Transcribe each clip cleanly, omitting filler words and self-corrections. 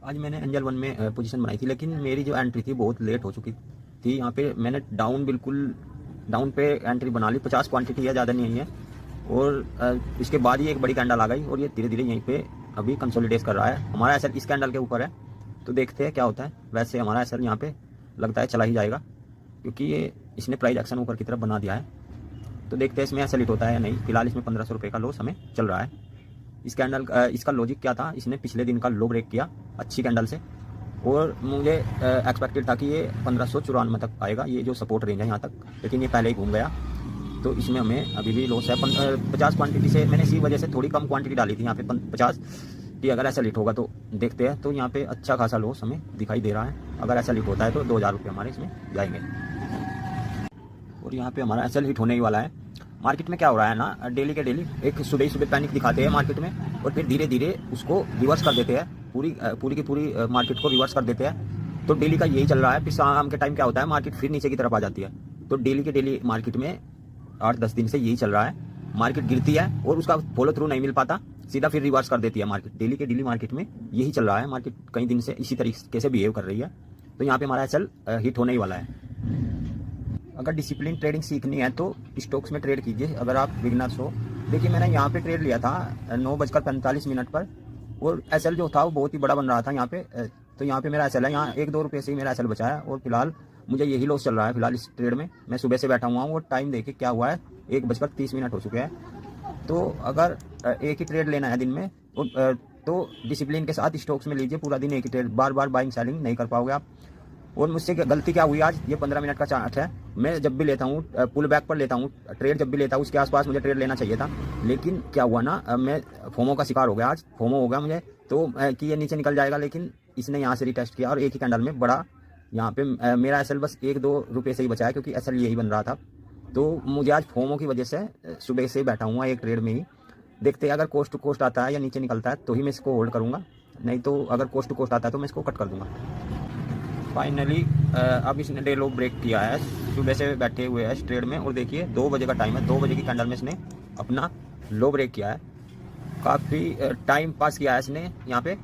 आज मैंने angel one में पोजीशन बनाई थी, लेकिन मेरी जो एंट्री थी बहुत लेट हो चुकी थी। यहाँ पे मैंने बिल्कुल डाउन पे एंट्री बना ली। 50 क्वांटिटी है, ज़्यादा नहीं है। और इसके बाद ही एक बड़ी कैंडल आ गई और ये धीरे धीरे यहीं पे अभी कंसोलिडेट कर रहा है। हमारा एसएल इस कैंडल के ऊपर है, तो देखते हैं क्या होता है। वैसे हमारा एसएल यहाँ पे लगता है चला ही जाएगा, क्योंकि ये इसने प्राइस एक्शन ऊपर की तरफ बना दिया है। तो देखते हैं इसमें एसएल हिट होता है या नहीं। फिलहाल इसमें 1500 रुपये का लॉस हमें चल रहा है। इस कैंडल इसका लॉजिक क्या था, इसने पिछले दिन का लो ब्रेक किया अच्छी कैंडल से, और मुझे एक्सपेक्टेड था कि ये 1594 तक आएगा, ये जो सपोर्ट रेंज है यहाँ तक, लेकिन ये पहले ही घूम गया। तो इसमें हमें अभी भी लॉस है। 50 क्वांटिटी से मैंने इसी वजह से थोड़ी कम क्वांटिटी डाली थी यहाँ पे 50 की। अगर ऐसा लिट होगा तो देखते हैं। तो यहाँ पे अच्छा खासा लॉस हमें दिखाई दे रहा है। अगर ऐसा लिट होता है तो 2000 रुपये हमारे इसमें जाएंगे। और यहाँ पे हमारा एसएल हिट होने ही वाला है। मार्केट में क्या हो रहा है ना, डेली के डेली एक सुबह पैनिक दिखाते हैं मार्केट में, और फिर धीरे धीरे उसको रिवर्स कर देते हैं। पूरी की पूरी मार्केट को रिवर्स कर देते हैं। तो डेली का यही चल रहा है। फिर शाम के टाइम क्या होता है, मार्केट फिर नीचे की तरफ आ जाती है। तो डेली के डेली मार्केट में 8-10 दिन से यही चल रहा है। मार्केट गिरती है और उसका फॉलो थ्रू नहीं मिल पाता, सीधा फिर रिवर्स कर देती है मार्केट। डेली के डेली मार्केट में यही चल रहा है। मार्केट कई दिन से इसी तरीके से बिहेव कर रही है। तो यहाँ पे हमारा एसएल हिट होने ही वाला है। अगर डिसिप्लिन ट्रेडिंग सीखनी है तो स्टॉक्स में ट्रेड कीजिए, अगर आप बिगिनर्स हो। देखिए मैंने यहाँ पे ट्रेड लिया था 9:45 पर, और एसएल जो था वो बहुत ही बड़ा बन रहा था यहाँ पे। तो यहाँ पे मेरा एसएल है, यहाँ 1-2 रुपये से ही मेरा एसएल बचा है, और फिलहाल मुझे यही लॉस चल रहा है। फिलहाल इस ट्रेड में मैं सुबह से बैठा हुआ हूँ, और टाइम देखिए क्या हुआ है, 1:30 हो चुके हैं। तो अगर एक ही ट्रेड लेना है दिन में तो डिसिप्लिन के साथ स्टॉक्स में लीजिए। पूरा दिन एक ही ट्रेड, बार बार बाइंग सेलिंग नहीं कर पाओगे आप। और मुझसे गलती क्या हुई आज, ये 15 मिनट का चार्ट है। मैं जब भी लेता हूँ पुल बैक पर लेता हूँ ट्रेड, जब भी लेता हूँ उसके आसपास मुझे ट्रेड लेना चाहिए था। लेकिन क्या हुआ ना, मैं फोमो का शिकार हो गया। आज फोमो हो गया मुझे तो कि ये नीचे निकल जाएगा, लेकिन इसने यहाँ से रिटेस्ट किया और एक ही कैंडल में बड़ा यहाँ पे मेरा एसएल बस 1-2 रुपये से ही बचा है, क्योंकि एसएल यही बन रहा था। तो मुझे आज फोमो की वजह से सुबह से बैठा हुआ एक ट्रेड में ही। देखते हैं अगर कोस्ट टू कोस्ट आता है या नीचे निकलता है तो ही मैं इसको होल्ड करूँगा, नहीं तो अगर कोस्ट टू कोस्ट आता है तो मैं इसको कट कर दूँगा। फाइनली अब इसने डे लो ब्रेक किया है। सुबह से बैठे हुए हैं इस ट्रेड में, और देखिए 2 बजे का टाइम है। 2 बजे की कैंडल में इसने अपना लो ब्रेक किया है। काफ़ी टाइम पास किया है इसने यहाँ पे।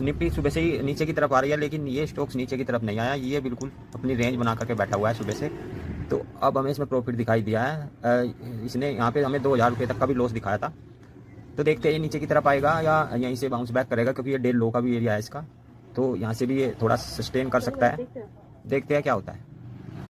निफ्टी सुबह से ही नीचे की तरफ आ रही है, लेकिन ये स्टॉक्स नीचे की तरफ नहीं आया। ये बिल्कुल अपनी रेंज बना करके बैठा हुआ है सुबह से। तो अब हमें इसमें प्रॉफिट दिखाई दिया है। इसने यहाँ पे हमें 2000 रुपये तक का भी लॉस दिखाया था। तो देखते हैं ये नीचे की तरफ आएगा या यहीं से बाउंस बैक करेगा, क्योंकि ये डे लो का भी एरिया है इसका। तो यहाँ से भी ये थोड़ा सस्टेन कर सकता है। देखते हैं क्या होता है।